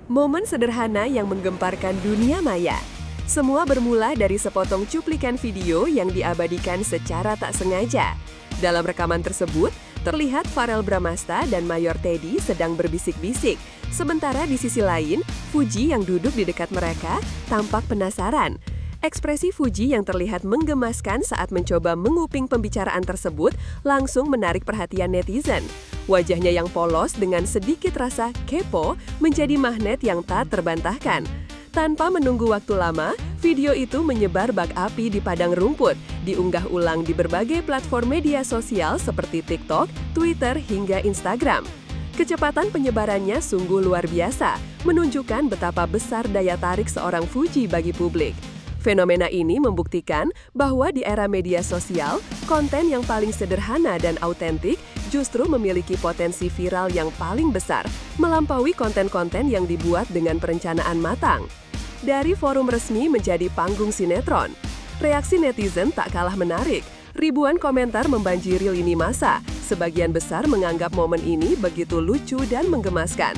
Momen sederhana yang menggemparkan dunia maya. Semua bermula dari sepotong cuplikan video yang diabadikan secara tak sengaja. Dalam rekaman tersebut, terlihat Pharrell Bramasta dan Mayor Teddy sedang berbisik-bisik. Sementara di sisi lain, Fuji yang duduk di dekat mereka tampak penasaran. Ekspresi Fuji yang terlihat menggemaskan saat mencoba menguping pembicaraan tersebut langsung menarik perhatian netizen. Wajahnya yang polos dengan sedikit rasa kepo menjadi magnet yang tak terbantahkan. Tanpa menunggu waktu lama, video itu menyebar bak api di padang rumput, diunggah ulang di berbagai platform media sosial seperti TikTok, Twitter, hingga Instagram. Kecepatan penyebarannya sungguh luar biasa, menunjukkan betapa besar daya tarik seorang Fuji bagi publik. Fenomena ini membuktikan bahwa di era media sosial, konten yang paling sederhana dan autentik justru memiliki potensi viral yang paling besar, melampaui konten-konten yang dibuat dengan perencanaan matang. Dari forum resmi menjadi panggung sinetron, reaksi netizen tak kalah menarik. Ribuan komentar membanjiri lini masa, sebagian besar menganggap momen ini begitu lucu dan menggemaskan.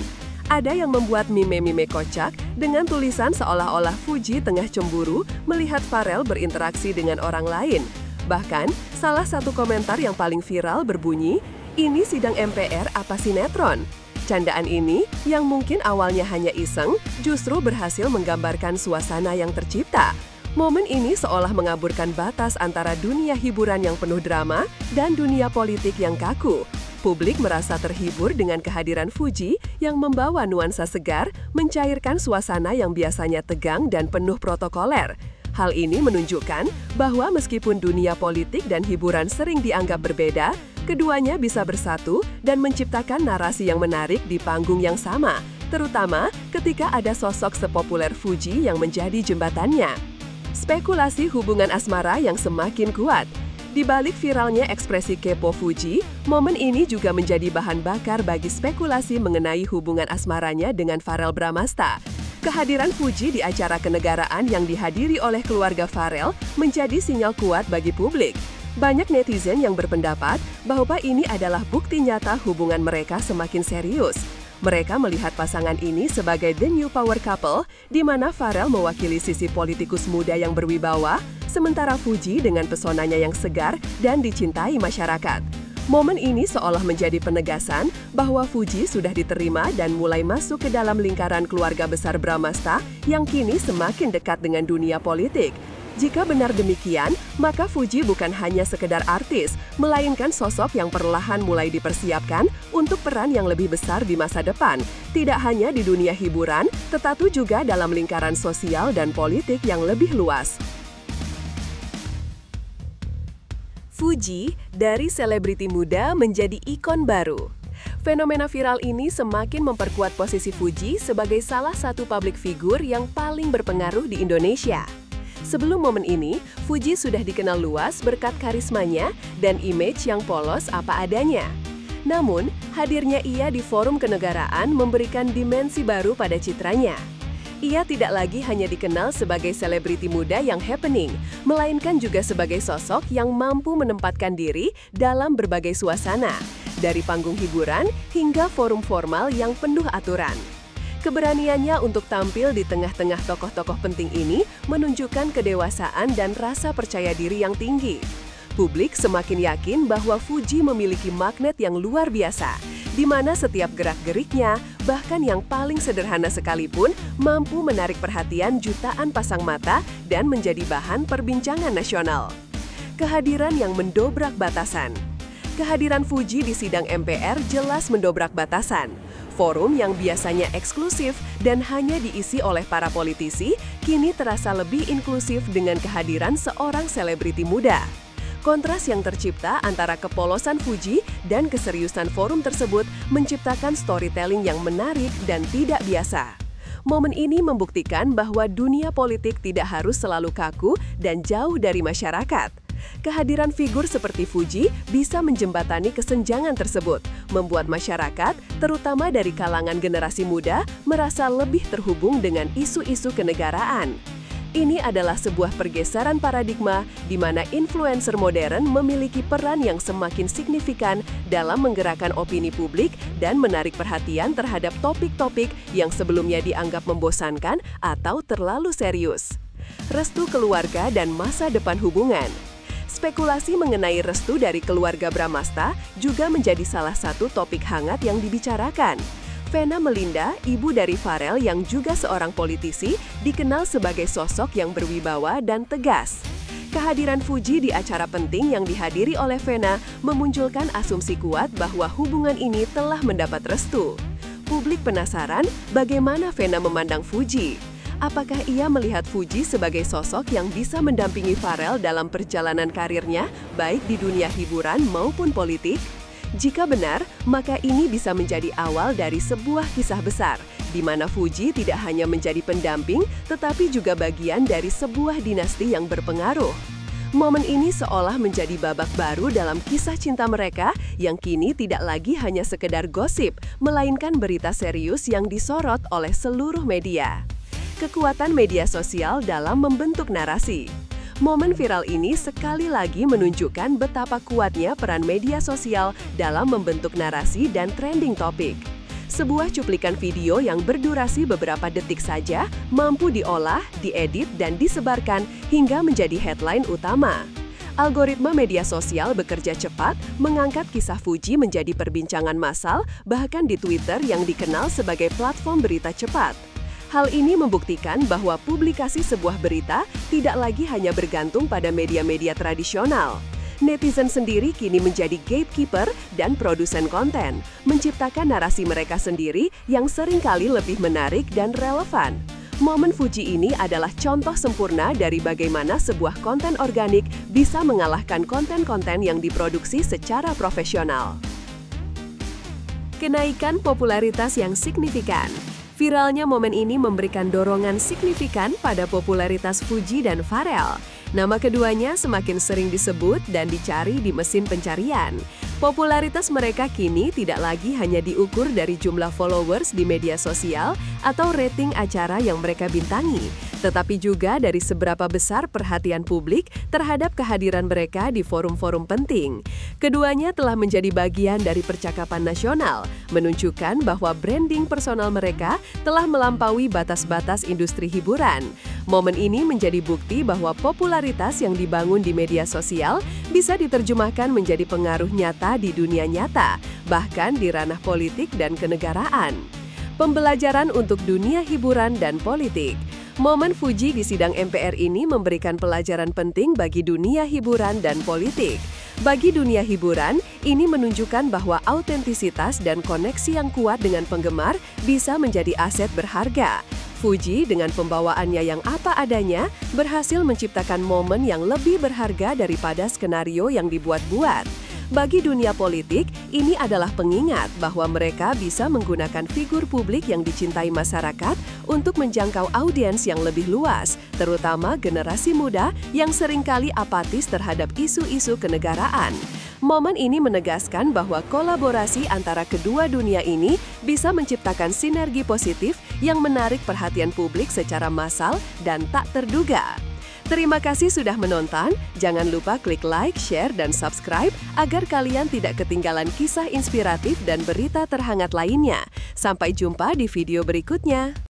Ada yang membuat meme-meme kocak dengan tulisan seolah-olah Fuji tengah cemburu melihat Pharrell berinteraksi dengan orang lain. Bahkan, salah satu komentar yang paling viral berbunyi, "Ini sidang MPR apa sinetron?" Candaan ini, yang mungkin awalnya hanya iseng, justru berhasil menggambarkan suasana yang tercipta. Momen ini seolah mengaburkan batas antara dunia hiburan yang penuh drama dan dunia politik yang kaku. Publik merasa terhibur dengan kehadiran Fuji yang membawa nuansa segar, mencairkan suasana yang biasanya tegang dan penuh protokoler. Hal ini menunjukkan bahwa meskipun dunia politik dan hiburan sering dianggap berbeda, keduanya bisa bersatu dan menciptakan narasi yang menarik di panggung yang sama, terutama ketika ada sosok sepopuler Fuji yang menjadi jembatannya. Spekulasi hubungan asmara yang semakin kuat. Di balik viralnya ekspresi kepo Fuji, momen ini juga menjadi bahan bakar bagi spekulasi mengenai hubungan asmaranya dengan Pharrell Bramasta. Kehadiran Fuji di acara kenegaraan yang dihadiri oleh keluarga Pharrell menjadi sinyal kuat bagi publik. Banyak netizen yang berpendapat bahwa ini adalah bukti nyata hubungan mereka semakin serius. Mereka melihat pasangan ini sebagai the new power couple, di mana Pharrell mewakili sisi politikus muda yang berwibawa, sementara Fuji dengan pesonanya yang segar dan dicintai masyarakat. Momen ini seolah menjadi penegasan bahwa Fuji sudah diterima dan mulai masuk ke dalam lingkaran keluarga besar Bramasta yang kini semakin dekat dengan dunia politik. Jika benar demikian, maka Fuji bukan hanya sekedar artis, melainkan sosok yang perlahan mulai dipersiapkan untuk peran yang lebih besar di masa depan, tidak hanya di dunia hiburan, tetapi juga dalam lingkaran sosial dan politik yang lebih luas. Fuji dari selebriti muda menjadi ikon baru. Fenomena viral ini semakin memperkuat posisi Fuji sebagai salah satu publik figur yang paling berpengaruh di Indonesia. Sebelum momen ini, Fuji sudah dikenal luas berkat karismanya dan image yang polos apa adanya. Namun, hadirnya ia di forum kenegaraan memberikan dimensi baru pada citranya. Ia tidak lagi hanya dikenal sebagai selebriti muda yang happening, melainkan juga sebagai sosok yang mampu menempatkan diri dalam berbagai suasana, dari panggung hiburan hingga forum formal yang penuh aturan. Keberaniannya untuk tampil di tengah-tengah tokoh-tokoh penting ini menunjukkan kedewasaan dan rasa percaya diri yang tinggi. Publik semakin yakin bahwa Fuji memiliki magnet yang luar biasa, di mana setiap gerak-geriknya, bahkan yang paling sederhana sekalipun, mampu menarik perhatian jutaan pasang mata dan menjadi bahan perbincangan nasional. Kehadiran yang mendobrak batasan. Kehadiran Fuji di sidang MPR jelas mendobrak batasan. Forum yang biasanya eksklusif dan hanya diisi oleh para politisi, kini terasa lebih inklusif dengan kehadiran seorang selebriti muda. Kontras yang tercipta antara kepolosan Fuji dan keseriusan forum tersebut menciptakan storytelling yang menarik dan tidak biasa. Momen ini membuktikan bahwa dunia politik tidak harus selalu kaku dan jauh dari masyarakat. Kehadiran figur seperti Fuji bisa menjembatani kesenjangan tersebut, membuat masyarakat, terutama dari kalangan generasi muda, merasa lebih terhubung dengan isu-isu kenegaraan. Ini adalah sebuah pergeseran paradigma di mana influencer modern memiliki peran yang semakin signifikan dalam menggerakkan opini publik dan menarik perhatian terhadap topik-topik yang sebelumnya dianggap membosankan atau terlalu serius. Restu keluarga dan masa depan hubungan. Spekulasi mengenai restu dari keluarga Bramasta juga menjadi salah satu topik hangat yang dibicarakan. Vena Melinda, ibu dari Pharrell yang juga seorang politisi, dikenal sebagai sosok yang berwibawa dan tegas. Kehadiran Fuji di acara penting yang dihadiri oleh Vena memunculkan asumsi kuat bahwa hubungan ini telah mendapat restu. Publik penasaran bagaimana Vena memandang Fuji. Apakah ia melihat Fuji sebagai sosok yang bisa mendampingi Pharrell dalam perjalanan karirnya, baik di dunia hiburan maupun politik? Jika benar, maka ini bisa menjadi awal dari sebuah kisah besar, di mana Fuji tidak hanya menjadi pendamping, tetapi juga bagian dari sebuah dinasti yang berpengaruh. Momen ini seolah menjadi babak baru dalam kisah cinta mereka, yang kini tidak lagi hanya sekedar gosip, melainkan berita serius yang disorot oleh seluruh media. Kekuatan media sosial dalam membentuk narasi. Momen viral ini sekali lagi menunjukkan betapa kuatnya peran media sosial dalam membentuk narasi dan trending topik. Sebuah cuplikan video yang berdurasi beberapa detik saja mampu diolah, diedit, dan disebarkan hingga menjadi headline utama. Algoritma media sosial bekerja cepat, mengangkat kisah Fuji menjadi perbincangan massal, bahkan di Twitter yang dikenal sebagai platform berita cepat. Hal ini membuktikan bahwa publikasi sebuah berita tidak lagi hanya bergantung pada media-media tradisional. Netizen sendiri kini menjadi gatekeeper dan produsen konten, menciptakan narasi mereka sendiri yang seringkali lebih menarik dan relevan. Momen Fuji ini adalah contoh sempurna dari bagaimana sebuah konten organik bisa mengalahkan konten-konten yang diproduksi secara profesional. Kenaikan popularitas yang signifikan. Viralnya momen ini memberikan dorongan signifikan pada popularitas Fuji dan Pharrell. Nama keduanya semakin sering disebut dan dicari di mesin pencarian. Popularitas mereka kini tidak lagi hanya diukur dari jumlah followers di media sosial atau rating acara yang mereka bintangi, tetapi juga dari seberapa besar perhatian publik terhadap kehadiran mereka di forum-forum penting. Keduanya telah menjadi bagian dari percakapan nasional, menunjukkan bahwa branding personal mereka telah melampaui batas-batas industri hiburan. Momen ini menjadi bukti bahwa popularitas yang dibangun di media sosial bisa diterjemahkan menjadi pengaruh nyata di dunia nyata, bahkan di ranah politik dan kenegaraan. Pembelajaran untuk dunia hiburan dan politik. Momen Fuji di sidang MPR ini memberikan pelajaran penting bagi dunia hiburan dan politik. Bagi dunia hiburan, ini menunjukkan bahwa autentisitas dan koneksi yang kuat dengan penggemar bisa menjadi aset berharga. Fuji dengan pembawaannya yang apa adanya berhasil menciptakan momen yang lebih berharga daripada skenario yang dibuat-buat. Bagi dunia politik, ini adalah pengingat bahwa mereka bisa menggunakan figur publik yang dicintai masyarakat untuk menjangkau audiens yang lebih luas, terutama generasi muda yang seringkali apatis terhadap isu-isu kenegaraan. Momen ini menegaskan bahwa kolaborasi antara kedua dunia ini bisa menciptakan sinergi positif yang menarik perhatian publik secara massal dan tak terduga. Terima kasih sudah menonton, jangan lupa klik like, share, dan subscribe agar kalian tidak ketinggalan kisah inspiratif dan berita terhangat lainnya. Sampai jumpa di video berikutnya.